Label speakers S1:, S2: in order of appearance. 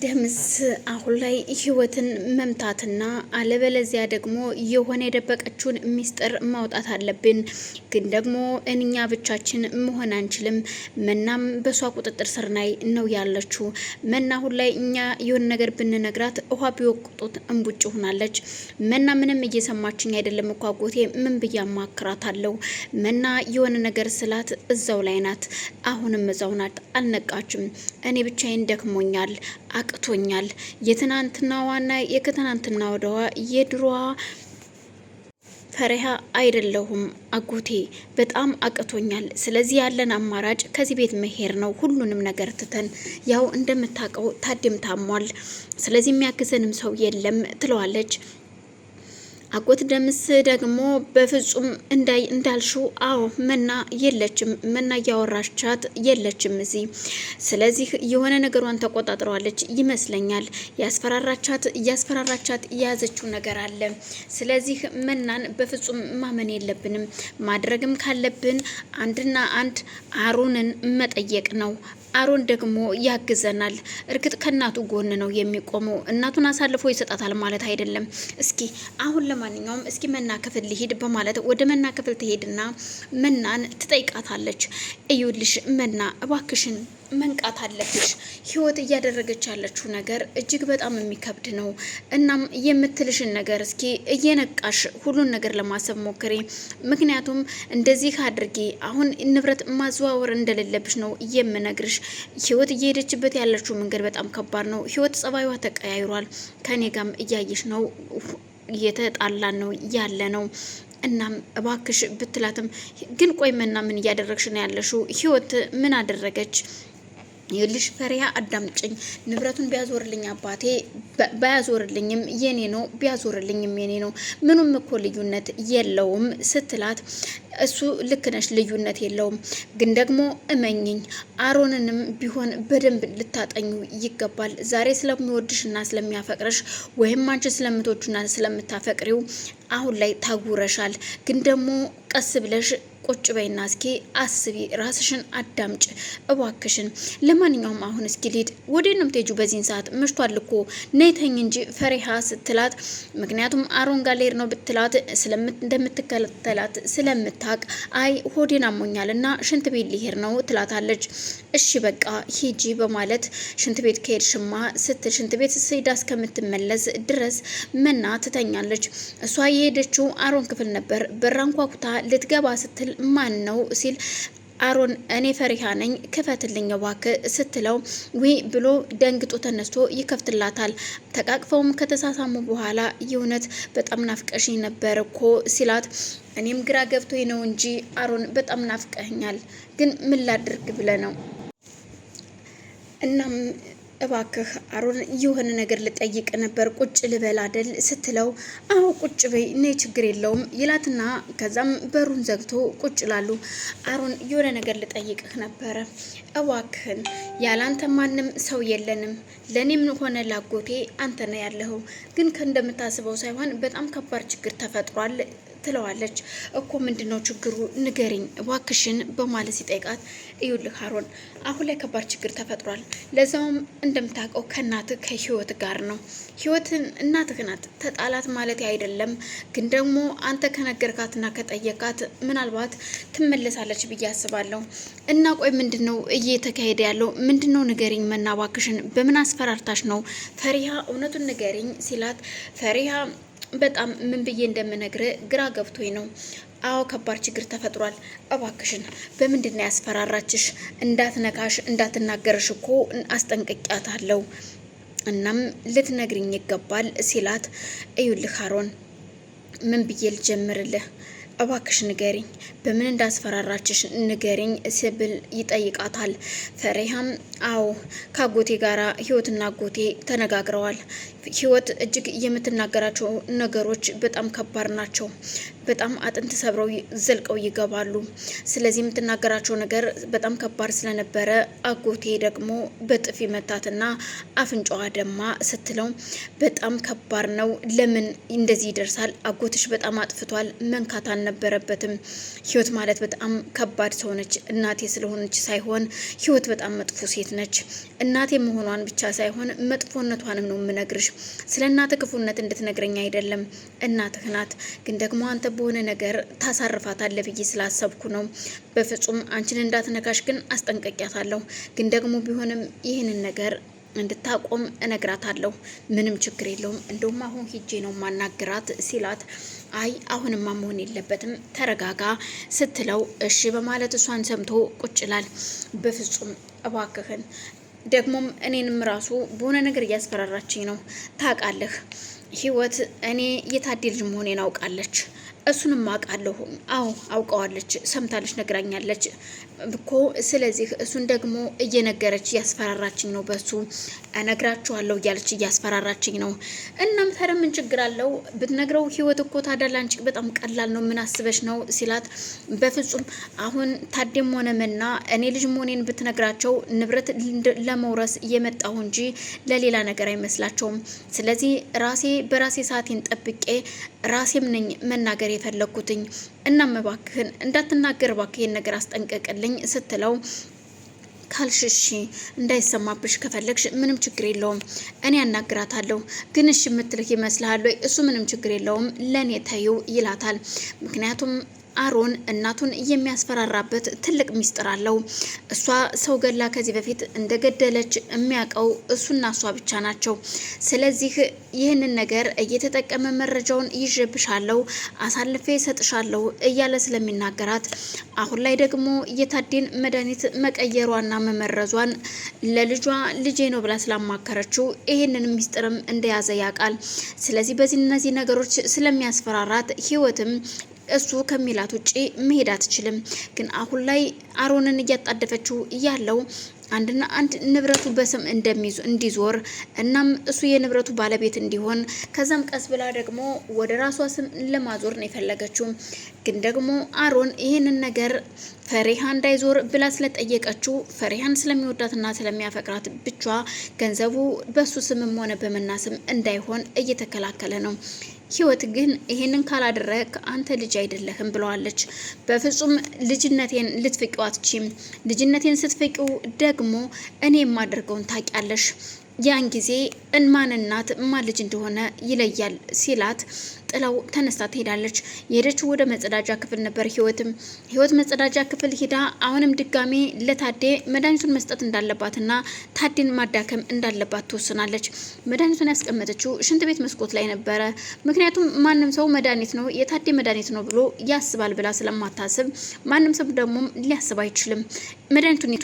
S1: ደምስ አሁን ላይ ህይወትን መምታትና አለበለዚያ ደግሞ የሆነ የደበቀችውን ሚስጥር ማውጣት አለብን። ግን ደግሞ እኛ ብቻችን መሆን አንችልም። መናም በሷ ቁጥጥር ስር ላይ ነው ያለችው። መና አሁን ላይ እኛ የሆነ ነገር ብንነግራት ውሃ ቢወቅጡት እንቡጭ ሆናለች። መና ምንም እየሰማችኝ አይደለም እኮ አጎቴ፣ ምን ብዬ አማክራታለሁ? መና የሆነ ነገር ስላት እዛው ላይ ናት። አሁንም እዛው ናት፣ አልነቃችም። እኔ ብቻዬን ደክሞኛል፣ አቅቶኛል። የትናንትናዋና የከትናንትና ወደዋ የድሮዋ ፈሪሃ አይደለሁም አጎቴ፣ በጣም አቅቶኛል። ስለዚህ ያለን አማራጭ ከዚህ ቤት መሄድ ነው። ሁሉንም ነገር ትተን፣ ያው እንደምታውቀው ታድም ታሟል። ስለዚህ የሚያግዘንም ሰው የለም ትለዋለች። አጎት ደምስ ደግሞ በፍጹም እንዳልሽው፣ አዎ መና የለችም፣ መና እያወራቻት የለችም እዚህ። ስለዚህ የሆነ ነገሯን ተቆጣጥረዋለች ይመስለኛል። እያስፈራራቻት የያዘችው ነገር አለ። ስለዚህ መናን በፍጹም ማመን የለብንም። ማድረግም ካለብን አንድና አንድ አሮንን መጠየቅ ነው። አሮን ደግሞ ያግዘናል። እርግጥ ከእናቱ ጎን ነው የሚቆመው። እናቱን አሳልፎ ይሰጣታል ማለት አይደለም። እስኪ አሁን ለማንኛውም እስኪ መና ክፍል ሊሄድ በማለት ወደ መና ክፍል ትሄድና መናን ትጠይቃታለች። እዩልሽ መና፣ እባክሽን መንቃት አለብሽ። ህይወት እያደረገች ያለችው ነገር እጅግ በጣም የሚከብድ ነው። እናም የምትልሽን ነገር እስኪ እየነቃሽ ሁሉን ነገር ለማሰብ ሞክሪ። ምክንያቱም እንደዚህ አድርጌ አሁን ንብረት ማዘዋወር እንደሌለብሽ ነው የምነግርሽ። ህይወት እየሄደችበት ያለችው መንገድ በጣም ከባድ ነው። ህይወት ጸባይዋ ተቀያይሯል። ከኔ ጋም እያየሽ ነው፣ እየተጣላን ነው ያለ ነው። እናም እባክሽ ብትላትም ግን ቆይ መና ምን እያደረግሽ ነው ያለሽው? ህይወት ምን አደረገች? ይልሽ ፈሪሃ አዳምጭኝ። ንብረቱን ቢያዞርልኝ አባቴ ባያዞርልኝም የኔ ነው፣ ቢያዞርልኝም የኔ ነው። ምኑም እኮ ልዩነት የለውም ስትላት እሱ ልክ ነሽ፣ ልዩነት የለውም። ግን ደግሞ እመኝኝ፣ አሮንንም ቢሆን በደንብ ልታጠኙ ይገባል። ዛሬ ስለሚወድሽና ስለሚያፈቅርሽ ወይም አንቺ ስለምትወጁና ስለምታፈቅሪው አሁን ላይ ታጉረሻል። ግን ደግሞ ቀስ ብለሽ ቁጭ በይና እስኪ አስቢ፣ ራስሽን አዳምጭ እባክሽን። ለማንኛውም አሁን እስኪ ልሂድ። ወዴት ነው የምትሄጂው በዚህን ሰዓት? መሽቷል እኮ ነይ ተኝ እንጂ ፈሪሃ ስትላት፣ ምክንያቱም አሮን ጋር ልሄድ ነው ብትላት እንደምትከተላት ስለምታቅ አይ ሆዴን አሞኛል እና ሽንት ቤት ሊሄድ ነው ትላታለች። እሺ በቃ ሂጂ በማለት ሽንት ቤት ከሄድሽማ ስትል ሽንት ቤት ስሄዳ እስከምትመለስ ድረስ መና ትተኛለች። እሷ የሄደችው አሮን ክፍል ነበር። በራንኳኩታ ልትገባ ስትል ማን ነው ሲል አሮን እኔ ፈሪሃ ነኝ ክፈትልኝ እባክህ ስትለው ዊ ብሎ ደንግጦ ተነስቶ ይከፍትላታል። ተቃቅፈውም ከተሳሳሙ በኋላ የእውነት በጣም ናፍቀሽኝ ነበር እኮ ሲላት እኔም ግራ ገብቶኝ ነው እንጂ አሮን በጣም ናፍቀኛል፣ ግን ምን ላድርግ ብለ ነው። እናም እባክህ አሮን የሆነ ነገር ልጠይቅ ነበር፣ ቁጭ ልበል አይደል ስትለው አዎ ቁጭ በይ ነይ ችግር የለውም ይላትና ከዛም በሩን ዘግቶ ቁጭ ላሉ። አሮን የሆነ ነገር ልጠይቅህ ነበረ እባክህን፣ ያላንተ ማንም ሰው የለንም፣ ለኔም ሆነ ላጎቴ አንተ ነው ያለኸው። ግን እንደምታስበው ሳይሆን በጣም ከባድ ችግር ተፈጥሯል ትለዋለች። እኮ ምንድነው ችግሩ ንገሪኝ እባክሽን በማለት ሲጠይቃት እዩልህ አሮን አሁን ላይ ከባድ ችግር ተፈጥሯል። ለዛውም እንደምታውቀው ከእናትህ ከህይወት ጋር ነው። ህይወትን እናትህ ናት። ተጣላት ማለት አይደለም፣ ግን ደግሞ አንተ ከነገርካትና ከጠየቃት ምናልባት ትመለሳለች ብዬ አስባለሁ። እና ቆይ ምንድነው እየተካሄደ ያለው? ምንድነው ንገሪኝ መና እባክሽን፣ በምን አስፈራርታሽ ነው? ፈሪሃ እውነቱን ንገሪኝ ሲላት ፈሪሃ በጣም ምን ብዬ እንደምነግር ግራ ገብቶኝ ነው። አዎ ከባድ ችግር ተፈጥሯል። እባክሽን በምንድን ነው ያስፈራራችሽ? እንዳትነካሽ እንዳትናገርሽ እኮ አስጠንቅቂያታለሁ። እናም ልትነግሪኝ ይገባል ሲላት እዩልህ አሮን ምን ብዬ ልጀምርልህ? እባክሽ ንገሪኝ፣ በምን እንዳስፈራራችሽ ንገሪኝ ስብል ይጠይቃታል። ፈሪሃም አዎ ከአጎቴ ጋራ ህይወትና አጎቴ ተነጋግረዋል። ህይወት እጅግ የምትናገራቸው ነገሮች በጣም ከባድ ናቸው። በጣም አጥንት ሰብረው ዘልቀው ይገባሉ። ስለዚህ የምትናገራቸው ነገር በጣም ከባድ ስለነበረ አጎቴ ደግሞ በጥፊ መታትና አፍንጫዋ ደማ ስትለው በጣም ከባድ ነው። ለምን እንደዚህ ይደርሳል? አጎትሽ በጣም አጥፍቷል። መንካት አልነበረበትም። ህይወት ማለት በጣም ከባድ ሰው ነች። እናቴ ስለሆነች ሳይሆን ህይወት በጣም መጥፎ ሴት ነች። እናቴ መሆኗን ብቻ ሳይሆን መጥፎነቷንም ነው የምነግርሽ። ስለ እናትህ ክፉነት እንድትነግረኝ አይደለም፣ እናትህ ናት። ግን ደግሞ አንተ በሆነ ነገር ታሳርፋታለህ ብዬ ስላሰብኩ ነው። በፍጹም አንቺን እንዳትነካሽ ግን አስጠንቀቂያታለሁ። ግን ደግሞ ቢሆንም ይህንን ነገር እንድታቆም እነግራታለሁ። ምንም ችግር የለውም። እንደውም አሁን ሂጄ ነው ማናግራት ሲላት፣ አይ አሁንማ መሆን የለበትም ተረጋጋ ስትለው እሺ በማለት እሷን ሰምቶ ቁጭ ይላል። በፍጹም እባክህን፣ ደግሞም እኔንም ራሱ በሆነ ነገር እያስፈራራችኝ ነው። ታውቃለህ ህይወት እኔ የታዴ ልጅ መሆኔን አውቃለች። እሱንም አውቃለሁ። አዎ አውቀዋለች፣ ሰምታለች፣ ነግራኛለች እኮ። ስለዚህ እሱን ደግሞ እየነገረች እያስፈራራችኝ ነው። በሱ እነግራችኋለሁ እያለች እያስፈራራችኝ ነው። እናም ታዲያ ምን ችግር አለው ብትነግረው? ህይወት እኮ ታዲያ ላንቺ በጣም ቀላል ነው፣ ምን አስበሽ ነው ሲላት፣ በፍጹም አሁን ታዴም ሆነ መና እኔ ልጅ መሆኔን ብትነግራቸው ንብረት ለመውረስ እየመጣሁ እንጂ ለሌላ ነገር አይመስላቸውም። ስለዚህ ራሴ በራሴ ሰዓቴን ጠብቄ ራሴም ነኝ መናገር የፈለኩትኝ። እናም እባክህን እንዳትናገር እባክህን ነገር አስጠንቀቅልኝ ስትለው፣ ካልሽሺ እንዳይሰማብሽ ከፈለግሽ ምንም ችግር የለውም እኔ ያናግራታለሁ። ግን እሺ የምትልህ ይመስልሃል ወይ? እሱ ምንም ችግር የለውም ለእኔ ተይው ይላታል። ምክንያቱም አሮን እናቱን የሚያስፈራራበት ትልቅ ሚስጥር አለው። እሷ ሰው ገላ ከዚህ በፊት እንደገደለች የሚያውቀው እሱና እሷ ብቻ ናቸው። ስለዚህ ይህንን ነገር እየተጠቀመ መረጃውን ይዤብሻለሁ፣ አሳልፌ እሰጥሻለሁ እያለ ስለሚናገራት አሁን ላይ ደግሞ የታዴን መድኃኒት መቀየሯና መመረዟን ለልጇ ልጄ ነው ብላ ስላማከረችው ይህንን ሚስጥርም እንደያዘ ያውቃል። ስለዚህ በዚህ እነዚህ ነገሮች ስለሚያስፈራራት ህይወትም እሱ ከሚላት ውጪ መሄድ አትችልም። ግን አሁን ላይ አሮንን እያጣደፈችው ያለው አንድና አንድ ንብረቱ በስም እንዲዞር እናም እሱ የንብረቱ ባለቤት እንዲሆን ከዛም ቀስ ብላ ደግሞ ወደ ራሷ ስም ለማዞር ነው የፈለገችው። ግን ደግሞ አሮን ይህንን ነገር ፈሪሃ እንዳይዞር ብላ ስለጠየቀችው ፈሪሃን ስለሚወዳትና ስለሚያፈቅራት ብቻ ገንዘቡ በሱ ስምም ሆነ በመና ስም እንዳይሆን እየተከላከለ ነው። ህይወት ግን ይሄንን ካላደረክ አንተ ልጅ አይደለህም ብለዋለች። በፍጹም ልጅነቴን ልትፍቂው አትችም። ልጅነቴን ስትፍቂው ደግሞ እኔ የማደርገውን ታውቂያለሽ። ያን ጊዜ ማን እናት ማን ልጅ እንደሆነ ይለያል ሲላት ጥላው ተነስታ ትሄዳለች። የሄደችው ወደ መጸዳጃ ክፍል ነበር። ህይወት መጸዳጃ ክፍል ሂዳ አሁንም ድጋሜ ለታዴ መድኃኒቱን መስጠት እንዳለባትና ታዴን ማዳከም እንዳለባት ትወስናለች። መድኃኒቱን ያስቀመጠችው ሽንት ቤት መስኮት ላይ ነበረ። ምክንያቱም ማንም ሰው መድኃኒት ነው የታዴ መድኃኒት ነው ብሎ ያስባል ብላ ስለማታስብ ማንም ሰው ደግሞ ሊያስብ አይችልም። መድኃኒቱን